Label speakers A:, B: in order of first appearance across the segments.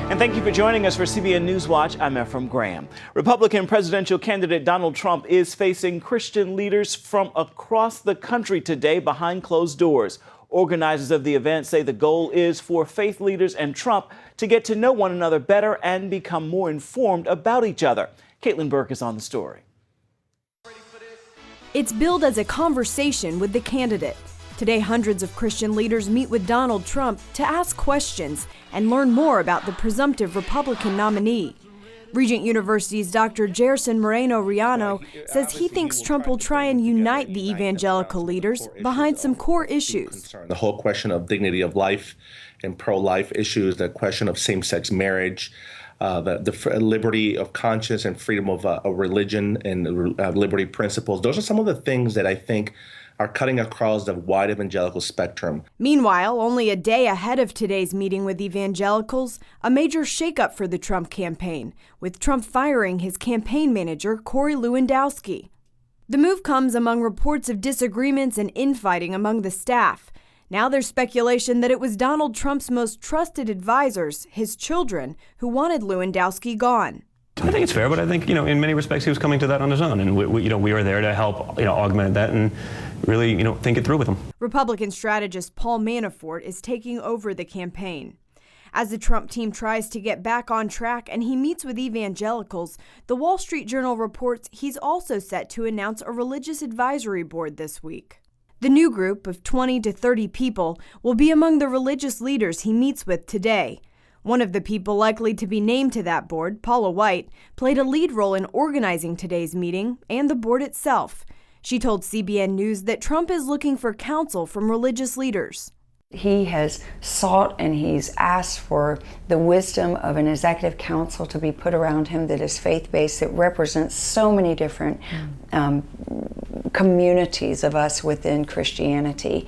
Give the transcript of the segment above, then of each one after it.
A: And thank you for joining us for CBN NewsWatch. I'm Ephraim Graham. Republican presidential candidate Donald Trump is facing Christian leaders from across the country today behind closed doors. Organizers of the event say the goal is for faith leaders and Trump to get to know one another better and become more informed about each other. Caitlin Burke is on the story.
B: It's billed as a conversation with the candidate. Today, hundreds of Christian leaders meet with Donald Trump to ask questions and learn more about the presumptive Republican nominee. Regent University's Dr. Gerson Moreno-Riano says he thinks Trump will try and unite the evangelical leaders behind some core issues.
C: The whole question of dignity of life and pro-life issues, the question of same-sex marriage, the liberty of conscience and freedom of religion and liberty principles. Those are some of the things that I think are cutting across the wide evangelical spectrum.
B: Meanwhile, only a day ahead of today's meeting with evangelicals, a major shakeup for the Trump campaign, with Trump firing his campaign manager, Corey Lewandowski. The move comes among reports of disagreements and infighting among the staff. Now there's speculation that it was Donald Trump's most trusted advisors, his children, who wanted Lewandowski gone.
D: I think it's fair, but I think, in many respects he was coming to that on his own, and we were there to help, augment that and really, think it through with him.
B: Republican strategist Paul Manafort is taking over the campaign. As the Trump team tries to get back on track and he meets with evangelicals, the Wall Street Journal reports he's also set to announce a religious advisory board this week. The new group of 20 to 30 people will be among the religious leaders he meets with today. One of the people likely to be named to that board, Paula White, played a lead role in organizing today's meeting and the board itself. She told CBN News that Trump is looking for counsel from religious leaders.
E: He has sought and he's asked for the wisdom of an executive council to be put around him that is faith-based, that represents so many different communities of us within Christianity,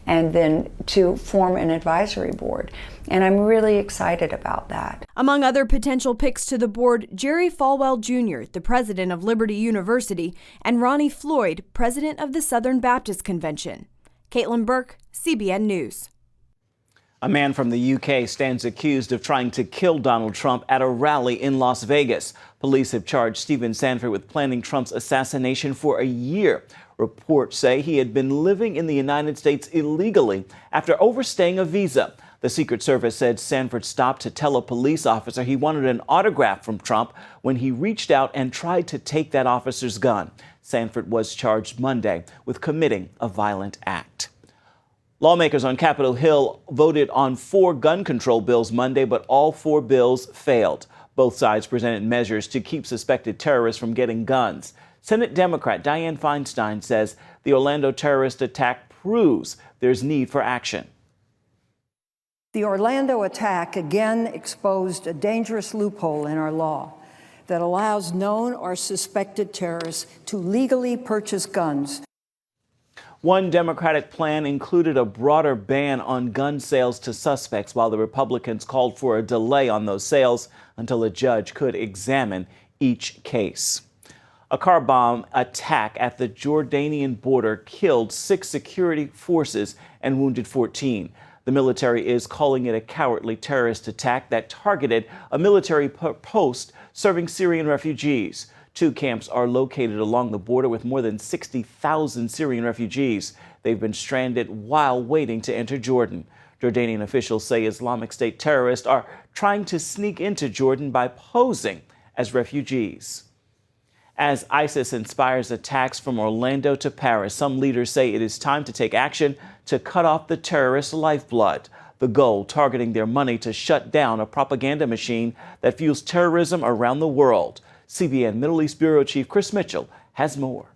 E: and then to form an advisory board. And I'm really excited about that.
B: Among other potential picks to the board, Jerry Falwell Jr., the president of Liberty University, and Ronnie Floyd, president of the Southern Baptist Convention. Caitlin Burke, CBN News.
A: A man from the UK stands accused of trying to kill Donald Trump at a rally in Las Vegas. Police have charged Stephen Sanford with planning Trump's assassination for a year. Reports say he had been living in the United States illegally after overstaying a visa. The Secret Service said Sanford stopped to tell a police officer he wanted an autograph from Trump when he reached out and tried to take that officer's gun. Sanford was charged Monday with committing a violent act. Lawmakers on Capitol Hill voted on 4 gun control bills Monday, but all 4 bills failed. Both sides presented measures to keep suspected terrorists from getting guns. Senate Democrat Dianne Feinstein says the Orlando terrorist attack proves there's need for action.
F: The Orlando attack again exposed a dangerous loophole in our law that allows known or suspected terrorists to legally purchase guns.
A: One Democratic plan included a broader ban on gun sales to suspects, while the Republicans called for a delay on those sales until a judge could examine each case. A car bomb attack at the Jordanian border killed 6 security forces and wounded 14. The military is calling it a cowardly terrorist attack that targeted a military post serving Syrian refugees. 2 camps are located along the border with more than 60,000 Syrian refugees. They've been stranded while waiting to enter Jordan. Jordanian officials say Islamic State terrorists are trying to sneak into Jordan by posing as refugees. As ISIS inspires attacks from Orlando to Paris, some leaders say it is time to take action to cut off the terrorists' lifeblood. The goal, targeting their money to shut down a propaganda machine that fuels terrorism around the world. CBN Middle East Bureau Chief Chris Mitchell has more.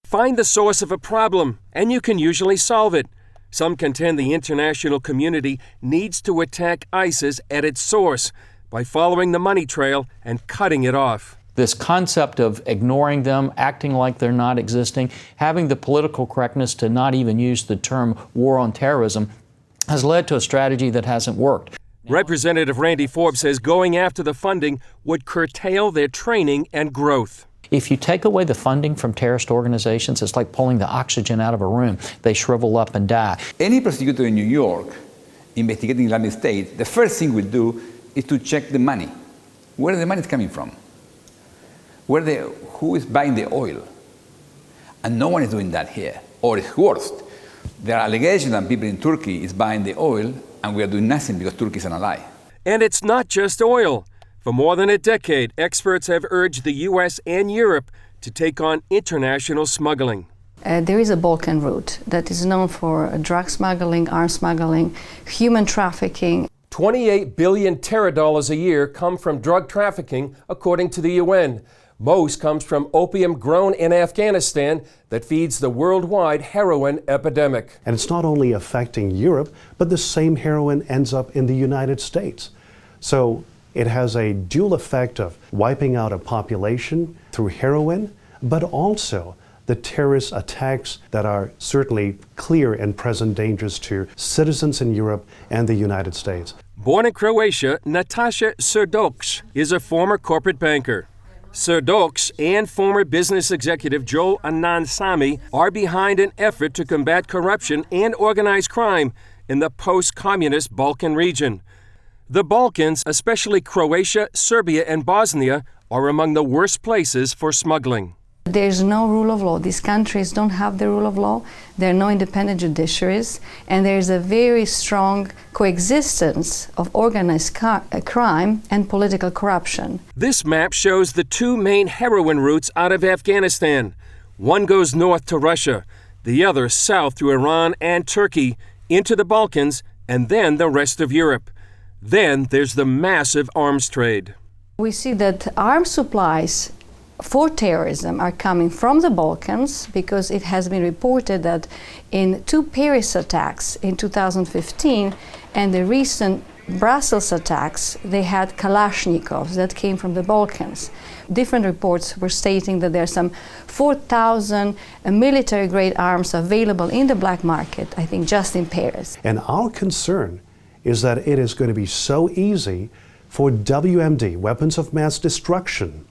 G: Find the source of a problem, and you can usually solve it. Some contend the international community needs to attack ISIS at its source by following the money trail and cutting it off.
H: This concept of ignoring them, acting like they're not existing, having the political correctness to not even use the term war on terrorism has led to a strategy that hasn't worked.
G: Representative Randy Forbes says going after the funding would curtail their training and growth.
H: If you take away the funding from terrorist organizations, it's like pulling the oxygen out of a room. They shrivel up and die.
I: Any prosecutor in New York investigating Islamic State, the first thing we'll do is to check the money. Where the money is coming from? Who is buying the oil? And no one is doing that here. Or it's worse. There are allegations that people in Turkey is buying the oil, and we are doing nothing because Turkey is an ally.
G: And it's not just oil. For more than a decade, experts have urged the U.S. and Europe to take on international smuggling.
J: There is a Balkan route that is known for drug smuggling, arms smuggling, human trafficking.
G: 28 billion teradollars a year come from drug trafficking, according to the UN. Most comes from opium grown in Afghanistan that feeds the worldwide heroin epidemic.
K: And it's not only affecting Europe, but the same heroin ends up in the United States. So it has a dual effect of wiping out a population through heroin, but also the terrorist attacks that are certainly clear and present dangers to citizens in Europe and the United States.
G: Born in Croatia, Natasha Surdoks is a former corporate banker. Surdoks and former business executive Joel Anand Sami are behind an effort to combat corruption and organized crime in the post-communist Balkan region. The Balkans, especially Croatia, Serbia, and Bosnia, are among the worst places for smuggling.
J: There's no rule of law. These countries don't have the rule of law. There are no independent judiciaries. And there's a very strong coexistence of organized crime and political corruption.
G: This map shows the two main heroin routes out of Afghanistan. One goes north to Russia, the other south through Iran and Turkey, into the Balkans, and then the rest of Europe. Then there's the massive arms trade.
J: We see that arms supplies for terrorism are coming from the Balkans because it has been reported that in two Paris attacks in 2015 and the recent Brussels attacks, they had Kalashnikovs that came from the Balkans. Different reports were stating that there are some 4,000 military-grade arms available in the black market, I think just in Paris.
K: And our concern is that it is going to be so easy for WMD, weapons of mass destruction,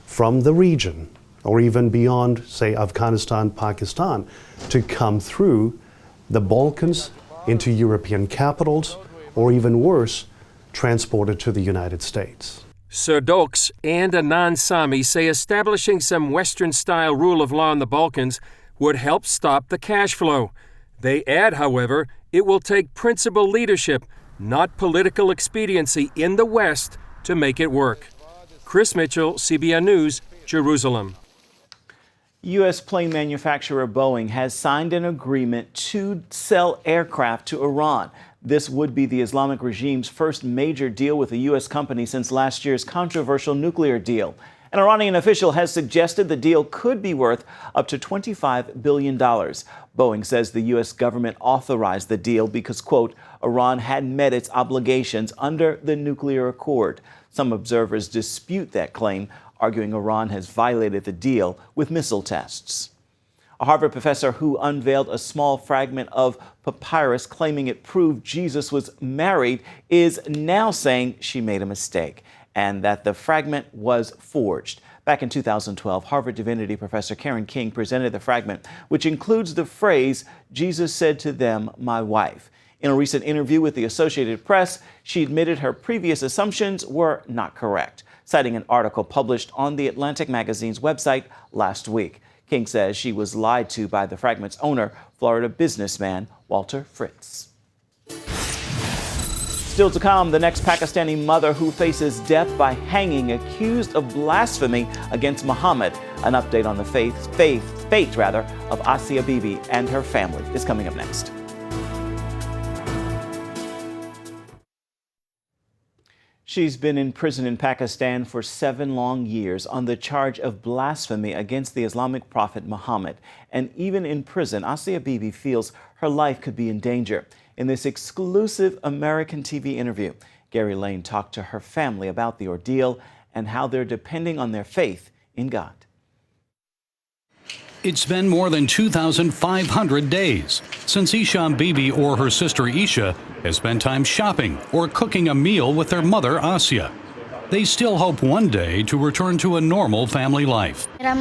K: from the region, or even beyond, say, Afghanistan, Pakistan, to come through the Balkans into European capitals, or even worse, transported to the United States.
G: Surdoks and Anand Sami say establishing some Western-style rule of law in the Balkans would help stop the cash flow. They add, however, it will take principled leadership, not political expediency in the West, to make it work. Chris Mitchell, CBN News, Jerusalem.
A: U.S. plane manufacturer Boeing has signed an agreement to sell aircraft to Iran. This would be the Islamic regime's first major deal with a U.S. company since last year's controversial nuclear deal. An Iranian official has suggested the deal could be worth up to $25 billion. Boeing says the U.S. government authorized the deal because, quote, Iran hadn't met its obligations under the nuclear accord. Some observers dispute that claim, arguing Iran has violated the deal with missile tests. A Harvard professor who unveiled a small fragment of papyrus claiming it proved Jesus was married is now saying she made a mistake and that the fragment was forged. Back in 2012, Harvard divinity professor Karen King presented the fragment, which includes the phrase, Jesus said to them, my wife. In a recent interview with the Associated Press, she admitted her previous assumptions were not correct, citing an article published on the Atlantic magazine's website last week. King says she was lied to by the fragment's owner, Florida businessman Walter Fritz. Still to come, the next Pakistani mother who faces death by hanging accused of blasphemy against Muhammad. An update on the fate of Asia Bibi and her family is coming up next. She's been in prison in Pakistan for 7 long years on the charge of blasphemy against the Islamic prophet Muhammad. And even in prison, Asia Bibi feels her life could be in danger. In this exclusive American TV interview, Gary Lane talked to her family about the ordeal and how they're depending on their faith in God.
L: It's been more than 2,500 days since Isha Bibi or her sister Isha has spent time shopping or cooking a meal with their mother Asia. They still hope one day to return to a normal family life.
M: I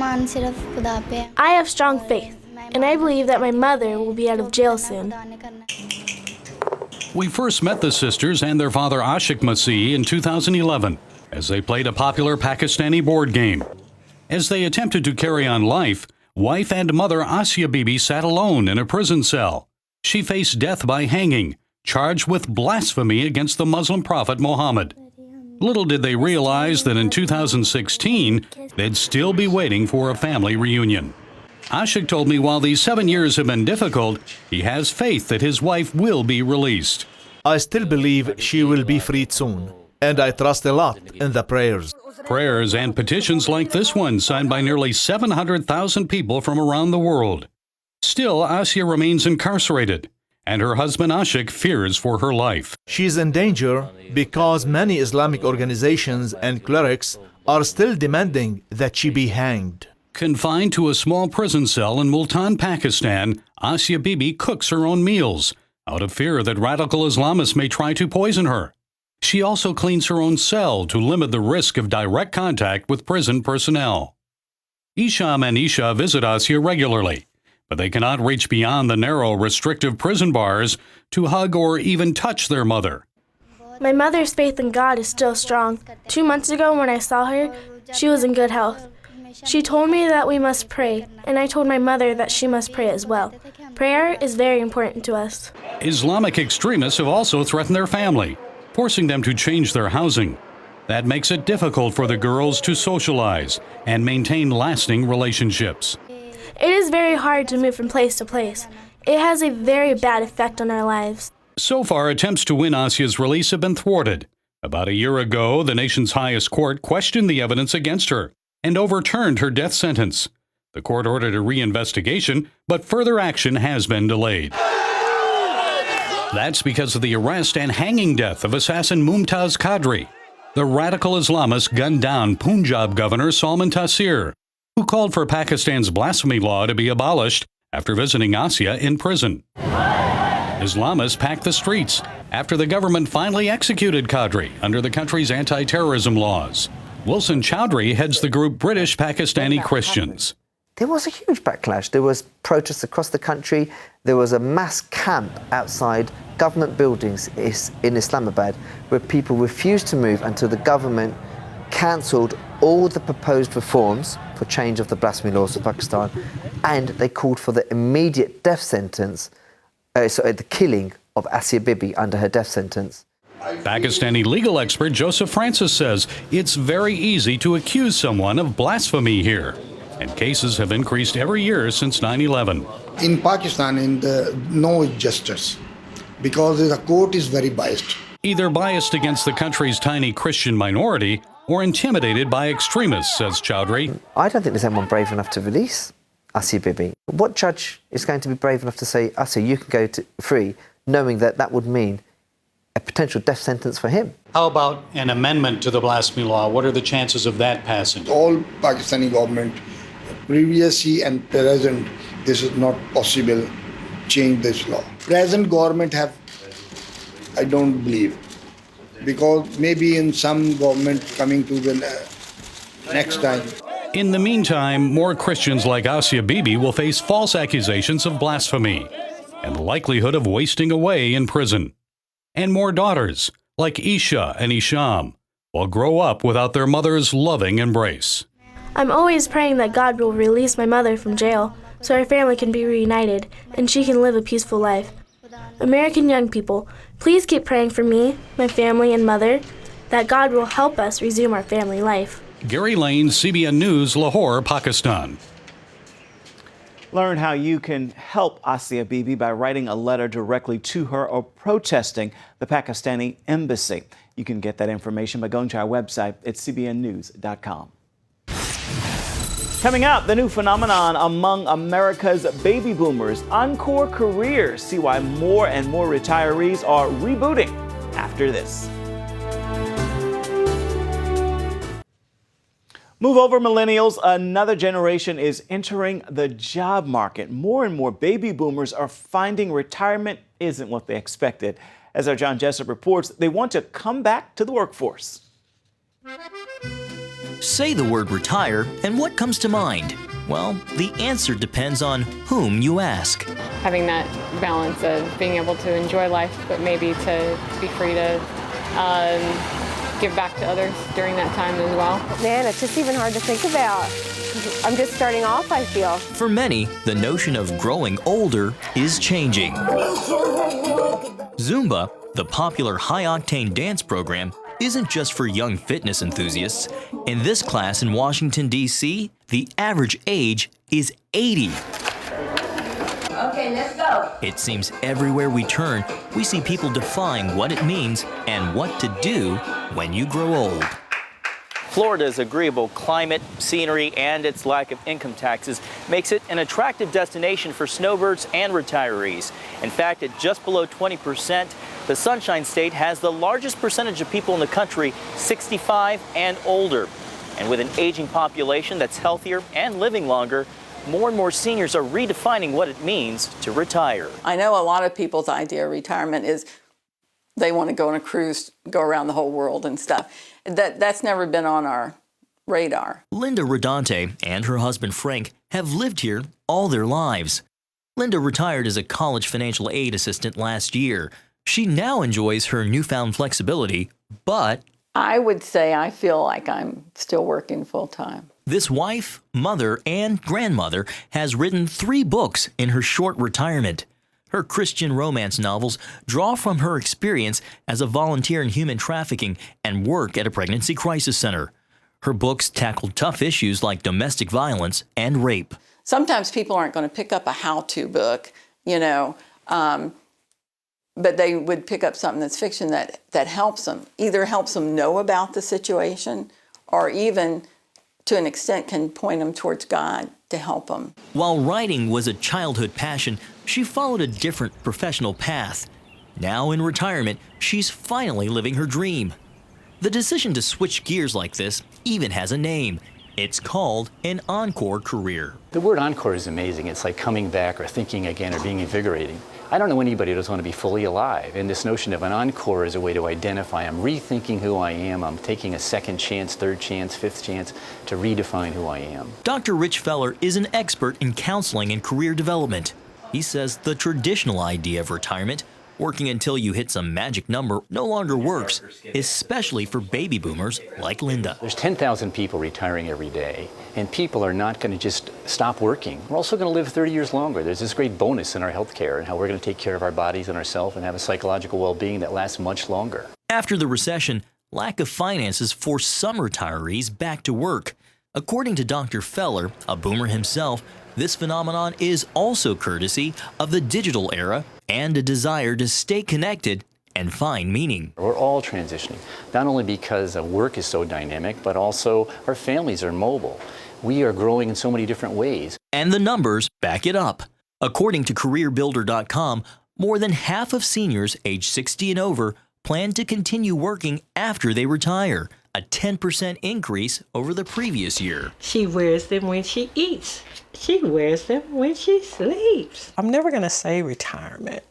M: have strong faith, and I believe that my mother will be out of jail soon.
L: We first met the sisters and their father Ashik Masih in 2011 as they played a popular Pakistani board game. As they attempted to carry on life, wife and mother Asia Bibi sat alone in a prison cell. She faced death by hanging, charged with blasphemy against the Muslim prophet Muhammad. Little did they realize that in 2016, they'd still be waiting for a family reunion. Ashik told me while these 7 years have been difficult, he has faith that his wife will be released.
N: I still believe she will be freed soon, and I trust a lot in the prayers.
L: Prayers and petitions like this one signed by nearly 700,000 people from around the world. Still, Asia remains incarcerated, and her husband Ashik fears for her life.
N: She is in danger because many Islamic organizations and clerics are still demanding that she be hanged.
L: Confined to a small prison cell in Multan, Pakistan, Asia Bibi cooks her own meals out of fear that radical Islamists may try to poison her. She also cleans her own cell to limit the risk of direct contact with prison personnel. Isham and Isha visit Asia regularly, but they cannot reach beyond the narrow, restrictive prison bars to hug or even touch their mother.
O: My mother's faith in God is still strong. 2 months ago when I saw her, she was in good health. She told me that we must pray, and I told my mother that she must pray as well. Prayer is very important to us.
L: Islamic extremists have also threatened their family, forcing them to change their housing. That makes it difficult for the girls to socialize and maintain lasting relationships.
O: It is very hard to move from place to place. It has a very bad effect on our lives.
L: So far, attempts to win Asia's release have been thwarted. About a year ago, the nation's highest court questioned the evidence against her and overturned her death sentence. The court ordered a reinvestigation, but further action has been delayed. That's because of the arrest and hanging death of assassin Mumtaz Qadri. The radical Islamists gunned down Punjab Governor Salman Taseer, who called for Pakistan's blasphemy law to be abolished after visiting Asia in prison. Islamists packed the streets after the government finally executed Qadri under the country's anti-terrorism laws. Wilson Chowdhury heads the group British Pakistani Christians.
P: There was a huge backlash. There was protests across the country. There was a mass camp outside government buildings in Islamabad where people refused to move until the government cancelled all the proposed reforms for change of the blasphemy laws of Pakistan, and they called for the immediate death sentence, the killing of Asia Bibi under her death sentence.
L: Pakistani legal expert Joseph Francis says it's very easy to accuse someone of blasphemy here, and cases have increased every year since 9/11.
Q: In Pakistan, no justice, because the court is very biased.
L: Either biased against the country's tiny Christian minority or intimidated by extremists, says Chowdhury.
P: I don't think there's anyone brave enough to release Asia Bibi. What judge is going to be brave enough to say, Asia, you can go free, knowing that that would mean a potential death sentence for him?
R: How about an amendment to the blasphemy law? What are the chances of that passing?
Q: All Pakistani government, previously and present, this is not possible, change this law. Present government have, I don't believe, because maybe in some government coming to the next time.
L: In the meantime, more Christians like Asia Bibi will face false accusations of blasphemy and the likelihood of wasting away in prison. And more daughters, like Isha and Isham, will grow up without their mother's loving embrace.
O: I'm always praying that God will release my mother from jail so our family can be reunited and she can live a peaceful life. American young people, please keep praying for me, my family, and mother, that God will help us resume our family life.
L: Gary Lane, CBN News, Lahore, Pakistan.
A: Learn how you can help Asia Bibi by writing a letter directly to her or protesting the Pakistani embassy. You can get that information by going to our website at cbnnews.com. Coming up, the new phenomenon among America's baby boomers, Encore Careers. See why more and more retirees are rebooting after this. Move over, millennials. Another generation is entering the job market. More and more baby boomers are finding retirement isn't what they expected. As our John Jessup reports, they want to come back to the workforce.
S: Say the word retire, and what comes to mind? Well, the answer depends on whom you ask.
T: Having that balance of being able to enjoy life, but maybe to be free to give back to others during that time as well.
U: Man, it's just even hard to think about. I'm just starting off, I feel.
S: For many, the notion of growing older is changing. Zumba, the popular high-octane dance program, isn't just for young fitness enthusiasts. In this class in Washington, D.C., the average age is 80.
V: Okay, let's go.
S: It seems everywhere we turn, we see people defying what it means and what to do when you grow old. Florida's agreeable climate, scenery, and its lack of income taxes makes it an attractive destination for snowbirds and retirees. In fact, at just below 20%, the Sunshine State has the largest percentage of people in the country 65 and older. And with an aging population that's healthier and living longer, more and more seniors are redefining what it means to retire.
W: I know a lot of people's idea of retirement is they want to go on a cruise, go around the whole world and stuff. That's never been on our radar.
S: Linda Rodante and her husband Frank have lived here all their lives. Linda retired as a college financial aid assistant last year. She now enjoys her newfound flexibility, but
W: I would say I feel like I'm still working full time.
S: This wife, mother, and grandmother has written 3 books in her short retirement. Her Christian romance novels draw from her experience as a volunteer in human trafficking and work at a pregnancy crisis center. Her books tackle tough issues like domestic violence and rape.
W: Sometimes people aren't going to pick up a how-to book, but they would pick up something that's fiction that helps them, either helps them know about the situation or even to an extent can point them towards God to help them.
S: While writing was a childhood passion, she followed a different professional path. Now in retirement, she's finally living her dream. The decision to switch gears like this even has a name. It's called an Encore Career.
X: The word encore is amazing. It's like coming back or thinking again or being invigorating. I don't know anybody who doesn't want to be fully alive. And this notion of an encore is a way to identify. I'm rethinking who I am. I'm taking a second chance, third chance, fifth chance to redefine who I am.
S: Dr. Rich Feller is an expert in counseling and career development. He says the traditional idea of retirement, working until you hit some magic number, no longer works, especially for baby boomers like Linda.
X: There's 10,000 people retiring every day, and people are not going to just stop working. We're also going to live 30 years longer. There's this great bonus in our health care and how we're going to take care of our bodies and ourselves and have a psychological well-being that lasts much longer.
S: After the recession, lack of finances forced some retirees back to work. According to Dr. Feller, a boomer himself, this phenomenon is also courtesy of the digital era and a desire to stay connected and find meaning.
X: We're all transitioning, not only because work is so dynamic, but also our families are mobile. We are growing in so many different ways.
S: And the numbers back it up. According to CareerBuilder.com, more than half of seniors age 60 and over plan to continue working after they retire, a 10% increase over the previous year.
Y: She wears them when she eats. She wears them when she sleeps. I'm never going to say retirement.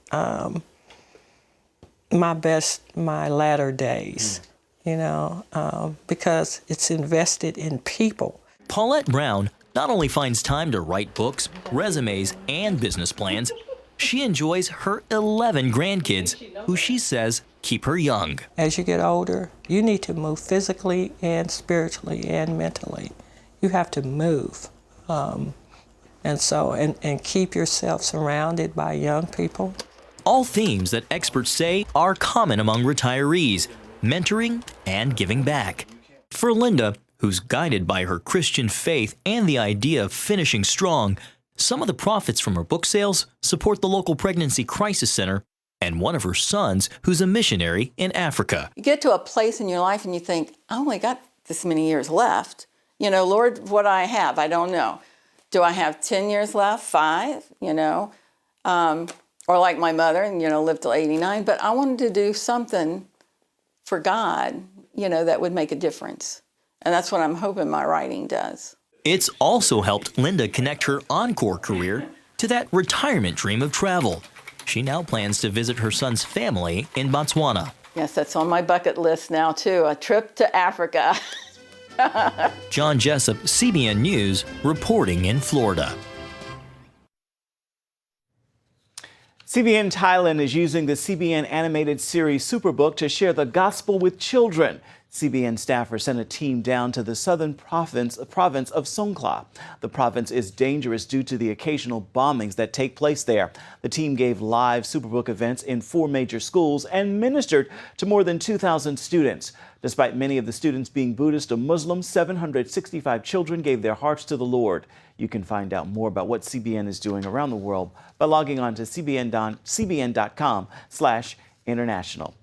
Y: My latter days, because it's invested in people.
S: Paulette Brown not only finds time to write books, resumes, and business plans, she enjoys her 11 grandkids, who she says keep her young.
Y: As you get older, you need to move physically and spiritually and mentally. You have to move. And keep yourself surrounded by young people.
S: All themes that experts say are common among retirees, mentoring and giving back. For Linda, who's guided by her Christian faith and the idea of finishing strong, some of the profits from her book sales support the local pregnancy crisis center and one of her sons who's a missionary in Africa.
W: You get to a place in your life and you think, I only got this many years left. Lord, what I have, I don't know. Do I have 10 years left? 5? Or like my mother, lived till 89. But I wanted to do something for God, that would make a difference. And that's what I'm hoping my writing does.
S: It's also helped Linda connect her Encore career to that retirement dream of travel. She now plans to visit her son's family in Botswana.
W: Yes, that's on my bucket list now, too. A trip to Africa.
S: John Jessup, CBN News, reporting in Florida.
A: CBN Thailand is using the CBN animated series Superbook to share the gospel with children. CBN staffers sent a team down to the southern province of Songkhla. The province is dangerous due to the occasional bombings that take place there. The team gave live Superbook events in 4 major schools and ministered to more than 2,000 students. Despite many of the students being Buddhist or Muslim, 765 children gave their hearts to the Lord. You can find out more about what CBN is doing around the world by logging on to cbn.com/international.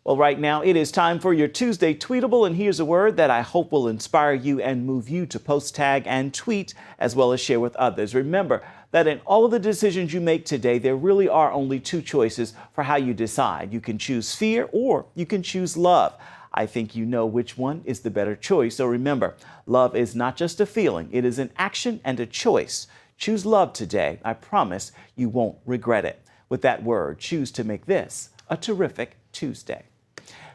A: Well, right now it is time for your Tuesday Tweetable, and here's a word that I hope will inspire you and move you to post, tag, and tweet, as well as share with others. Remember that in all of the decisions you make today, there really are only 2 choices for how you decide. You can choose fear or you can choose love. I think you know which one is the better choice. So remember, love is not just a feeling, it is an action and a choice. Choose love today. I promise you won't regret it. With that word, choose to make this a terrific Tuesday.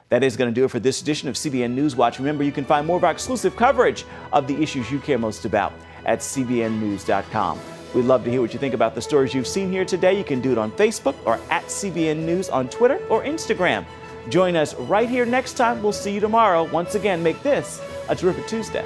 A: That is going to do it for this edition of CBN NewsWatch. Remember, you can find more of our exclusive coverage of the issues you care most about at cbnnews.com. We'd love to hear what you think about the stories you've seen here today. You can do it on Facebook or at CBN News on Twitter or Instagram. Join us right here next time. We'll see you tomorrow. Once again, make this a terrific Tuesday.